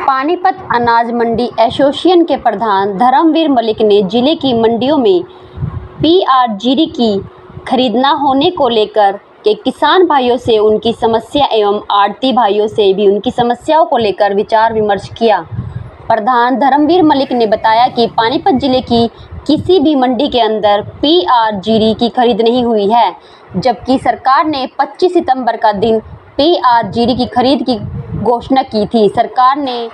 पानीपत अनाज मंडी एसोसिएशन के प्रधान धर्मवीर मलिक ने जिले की मंडियों में पीआर-जीरी की खरीद न होने को लेकर के किसान भाइयों से उनकी समस्या एवं आढ़ती भाइयों से भी उनकी समस्याओं को लेकर विचार विमर्श किया। प्रधान धर्मवीर मलिक ने बताया कि पानीपत जिले की किसी भी मंडी के अंदर पीआर-जीरी की खरीद नहीं हुई है, जबकि सरकार ने 25 सितंबर का दिन पीआर-जीरी की खरीद की घोषणा की थी। सरकार ने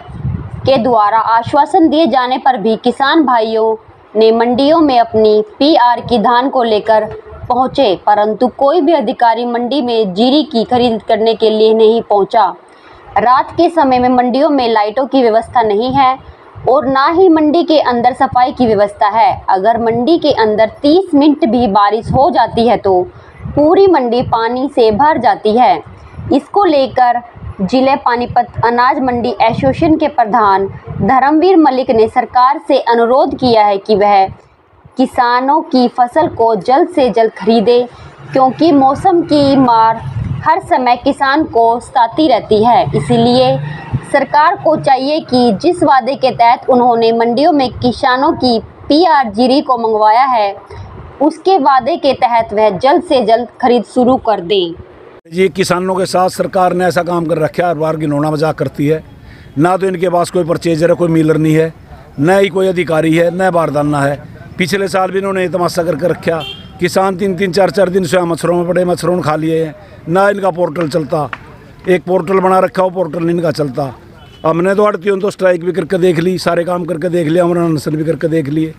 के द्वारा आश्वासन दिए जाने पर भी किसान भाइयों ने मंडियों में अपनी पीआर की धान को लेकर पहुंचे, परंतु कोई भी अधिकारी मंडी में जीरी की खरीद करने के लिए नहीं पहुंचा। रात के समय में मंडियों में लाइटों की व्यवस्था नहीं है और ना ही मंडी के अंदर सफाई की व्यवस्था है। अगर मंडी के अंदर 30 मिनट भी बारिश हो जाती है तो पूरी मंडी पानी से भर जाती है। इसको लेकर जिले पानीपत अनाज मंडी एसोसिएशन के प्रधान धर्मवीर मलिक ने सरकार से अनुरोध किया है कि वह किसानों की फसल को जल्द से जल्द खरीदे, क्योंकि मौसम की मार हर समय किसान को सताती रहती है। इसलिए सरकार को चाहिए कि जिस वादे के तहत उन्होंने मंडियों में किसानों की पीआर-जीरी को मंगवाया है, उसके वादे के तहत वह जल्द से जल्द खरीद शुरू कर दें। जी, किसानों के साथ सरकार ने ऐसा काम कर रखा है, हर बार घिनौना मजाक करती है। ना तो इनके पास कोई परचेजर है, कोई मिलर नहीं है, न ही कोई अधिकारी है, न बारदाना है। पिछले साल भी इन्होंने तमाशा करके रखा, किसान 3-3, 4-4 दिन से मच्छरों में पड़े, मच्छरों ने खा लिए हैं। ना इनका पोर्टल चलता, एक पोर्टल बना रखा, वो पोर्टल नहीं इनका चलता। हमने तो आड़तियों तो स्ट्राइक भी करके देख ली, सारे काम करके देख लिया, अमर अनशन भी करके देख लिए।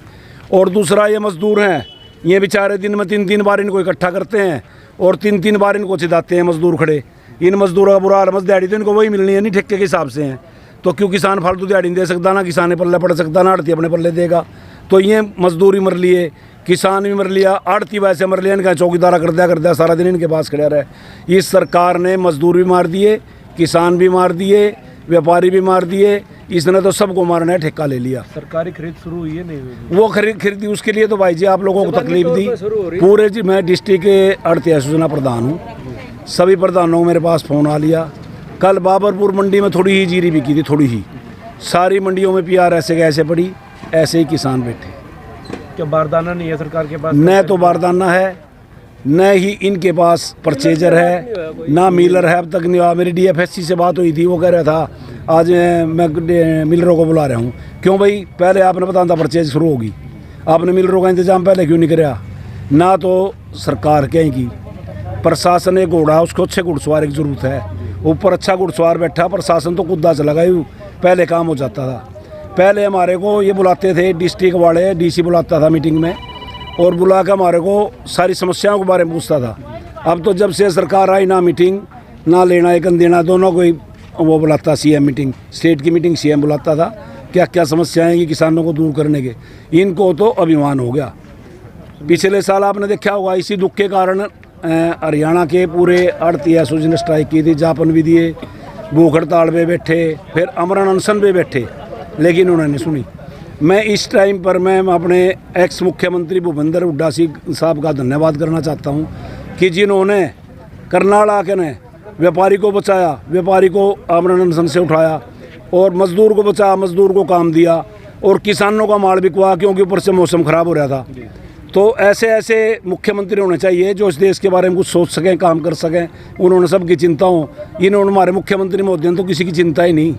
और दूसरा, ये मजदूर हैं, ये बेचारे दिन में 3-3 बार इनको इकट्ठा करते हैं और 3-3 बार इनको चिदाते हैं मजदूर खड़े। इन मजदूरों का बुरा हाल, मजदूर दिहाड़ी तो इनको वही मिलनी है, नहीं ठेके के हिसाब से हैं। तो क्यों किसान फालतू दिहाड़ी नहीं दे सकता, ना किसान ने पल्ले पड़ सकता, ना आड़ती अपने पल्ले देगा। तो ये मजदूरी मर लिए, किसान भी मर लिया, आड़ती वैसे मर लिया, इनका चौकीदारा कर दिया सारा दिन इनके पास खड़ा रहे। इस सरकार ने मजदूर भी मार दिए, किसान भी मार दिए, व्यापारी भी मार दिए। इसने तो सबको मारना है, ठेका ले लिया। सरकारी खरीद शुरू हुई है नहीं हुई? वो खरीदी, उसके लिए तो भाई जी आप लोगों को तकलीफ दी पूरे जी। मैं डिस्ट्रिक्ट के आड़ती एसोसिएशन प्रधान हूँ, सभी प्रधानों को मेरे पास फ़ोन आ लिया। कल बाबरपुर मंडी में थोड़ी ही जीरी बिकी थी, थोड़ी ही। सारी मंडियों में पीआर ऐसे कैसे पड़ी, ऐसे ही किसान बैठे। क्या बारदाना नहीं है सरकार के पास? न तो बारदाना है, न ही इनके पास परचेजर है, ना मिलर है। अब तक नहीं हुआ। मेरी डीएफएससी से बात हुई थी, वो कह रहा था आज मैं मिलरों को बुला रहा हूँ। क्यों भाई, पहले आपने बताया था परचेज शुरू होगी, आपने मिलरों का इंतजाम पहले क्यों नहीं कराया? ना तो सरकार कहेगी, प्रशासन एक घोड़ा, उसको अच्छे घुड़सवार की ज़रूरत है। ऊपर अच्छा घुड़सवार बैठा, प्रशासन तो कुद्दा चला गया, पहले काम हो जाता था। पहले हमारे को ये बुलाते थे डिस्ट्रिक्ट वाले, डीसी बुलाता था मीटिंग में और बुला कर हमारे को सारी समस्याओं के बारे में पूछता था। अब तो जब से सरकार आई, ना मीटिंग ना लेना एक देना, दोनों को वो बुलाता सीएम मीटिंग, स्टेट की मीटिंग सीएम बुलाता था, क्या क्या समस्याएं हैं किसानों को दूर करने के। इनको तो अभिमान हो गया। पिछले साल आपने देखा होगा, इसी दुख के कारण हरियाणा के पूरे आड़ती एसोसिएशन ने स्ट्राइक की थी, ज्ञापन भी दिए, भूख हड़ताल पे बैठे, फिर अमरण अनशन पे बैठे, लेकिन उन्होंने सुनी। मैं इस टाइम पर मैं अपने एक्स मुख्यमंत्री भूपेंद्र हुड्डा साहब का धन्यवाद करना चाहता हूं कि जिन्होंने करनाल आके ने व्यापारी को बचाया, व्यापारी को आमरण अनशन से उठाया और मजदूर को बचाया, मजदूर को काम दिया और किसानों का माल बिकवा, क्योंकि ऊपर से मौसम ख़राब हो रहा था। तो ऐसे ऐसे मुख्यमंत्री होने चाहिए जो इस देश के बारे में कुछ सोच सकें, काम कर सकें। उन्होंने सबकी चिंता हो, इन्होंने हमारे मुख्यमंत्री महोदय ने तो किसी की चिंता ही नहीं।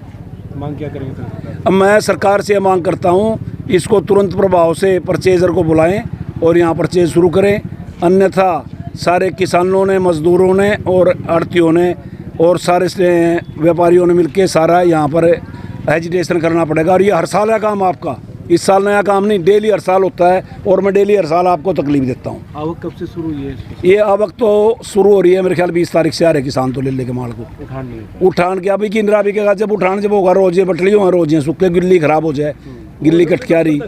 मांग क्या करेंगे? अब मैं सरकार से मांग करता हूं, इसको तुरंत प्रभाव से परचेजर को बुलाएं और यहां परचेज शुरू करें, अन्यथा सारे किसानों ने, मजदूरों ने और आड़तियों ने और सारे व्यापारियों ने मिलकर सारा यहां पर एजिटेशन करना पड़ेगा। और ये हर साल है काम आपका, इस साल नया काम नहीं, डेली हर साल होता है और मैं डेली हर साल आपको तकलीफ देता हूँ। आवक कब से शुरू हुई है? ये आवक तो शुरू हो रही है मेरे ख्याल 20 तारीख से आ रहे किसान तो ले लेके माल को उठान के। अभी किंद्रा बिकेगा, जब उठान जब होगा, रोजे बटली होगा, रोजे सूखे, गिल्ली खराब हो जाए, गिल्ली कटक्यारी,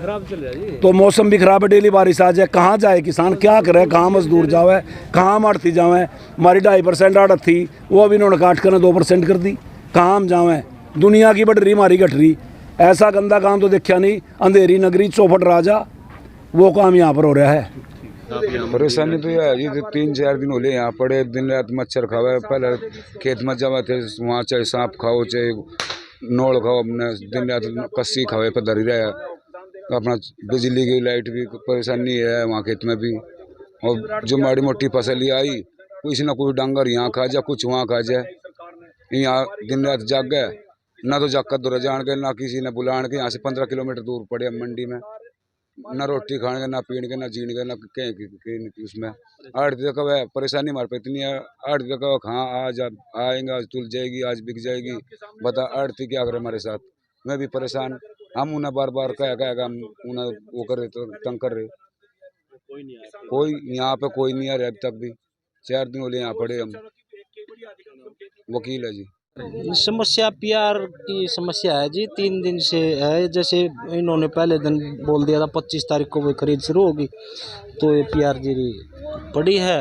तो मौसम भी खराब है, डेली बारिश आ जाए, कहाँ जाए किसान, क्या करे, कहाँ मजदूर जावे, कहाँ आड़ती जावे। हमारी 2.5% आड़त थी, वो अभी इन्होंने काट कर 2% कर दी, कहाँ हम जावें। दुनिया की बढ़ रही, हमारी घट रही। ऐसा गंदा काम तो देखा नहीं, अंधेरी नगरी चौपट राजा, वो काम यहाँ पर हो रहा है। परेशानी तो यह है जी, 3-4 दिन हो ले यहाँ पड़े, दिन रात मच्छर खावे। पहले खेत में जमा थे, वहाँ चाहे सांप खाओ, चाहे नोल खाओ अपने दिन रात कस्सी खावे पर धरी रहे, अपना बिजली की लाइट भी परेशानी है वहाँ खेत में भी। और जो माड़ी मोटी फसल ही आई, कुछ ना कुछ डांगर यहाँ खा जाए, कुछ वहाँ खा जाए। यहाँ दिन रात जाग गए, ना तो जाकर दूर जान के, ना किसी ने बुलान के। यहाँ से 15 किलोमीटर दूर पड़े मंडी में, ना रोटी खाने ना पीने के ना जीने के ना कहीं उसमें। 8 दिन का वह परेशानी हमारे पे इतनी है। 8 दिन का हाँ आज आएंगे, आज तुल जाएगी, आज बिक जाएगी। बता 8 दिन क्या करे हमारे साथ। मैं भी परेशान, हम उन्हें बार बार कह हम उन्हें वो कर रहे, तो तंग कर रहे। कोई यहाँ पे कोई नहीं आ रहा अभी तक भी। 4 दिन होले यहाँ पड़े हम। वकील है जी। समस्या पीआर की समस्या है जी, 3 दिन से है। जैसे इन्होंने पहले दिन बोल दिया था 25 तारीख को वो खरीद शुरू होगी, तो ये पीआर जी पड़ी है,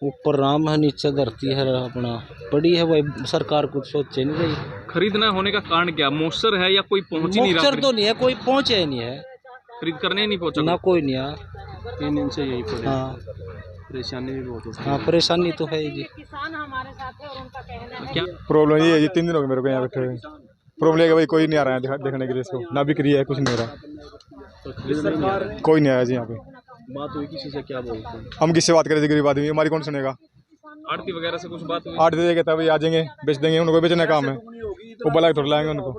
ऊपर राम है नीचे धरती है, अपना पड़ी है। वही सरकार कुछ सोचे नहीं रही। खरीद न होने का कारण क्या, मॉइस्चर है या कोई पहुंच ही नहीं रहा? मॉइस्चर तो नहीं है, कोई पहुंचे ही नहीं है, खरीद करने ही नहीं पहुंचा ना कोई नहीं आया। 3 दिन से यही पड़े, हाँ परेशानी भी बहुत होती है। हाँ परेशानी तो है ही जी। क्या प्रॉब्लम ये है जी, 3 दिन हो गए मेरे को यहाँ बैठे हुए। प्रॉब्लम ये है कि भाई कोई नहीं आ रहा है देखने के लिए इसको, ना बिक्री है, कुछ नहीं हो रहा, कोई नहीं आया जी यहाँ पे। बात हुई किसी से, क्या बोलते हैं? हम किससे बात करें जी, गरीब आदमी, हमारी कौन सुनेगा। आड़ती वगैरह से कुछ बात हुई? 8 दे देगा तभी आ जाएंगे, बेच देंगे, उनको बेचने का काम है, वो बला थोड़ा लाएंगे उनको।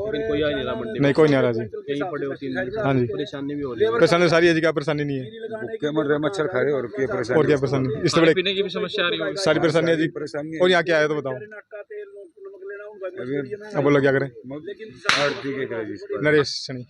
लेकिन कोई आ नहीं रहा मंडी में। नहीं कोई नहीं आ रहा जी। यहीं पड़े हो 3 दिन। हाँ जी, परेशानी भी हो रही है। परेशानी सारी है जी, क्या परेशानी नहीं है, भूखे मर रहे, मच्छर खा रहे, और क्या परेशानी। और क्या परेशानी, इससे खाने बड़े पीने की भी समस्या आ रही होगी? सारी परेशानी है जी। परेशानी और यहाँ क्या है तो बताओ, अब बोलो क्या करें। है। नरेश सनी।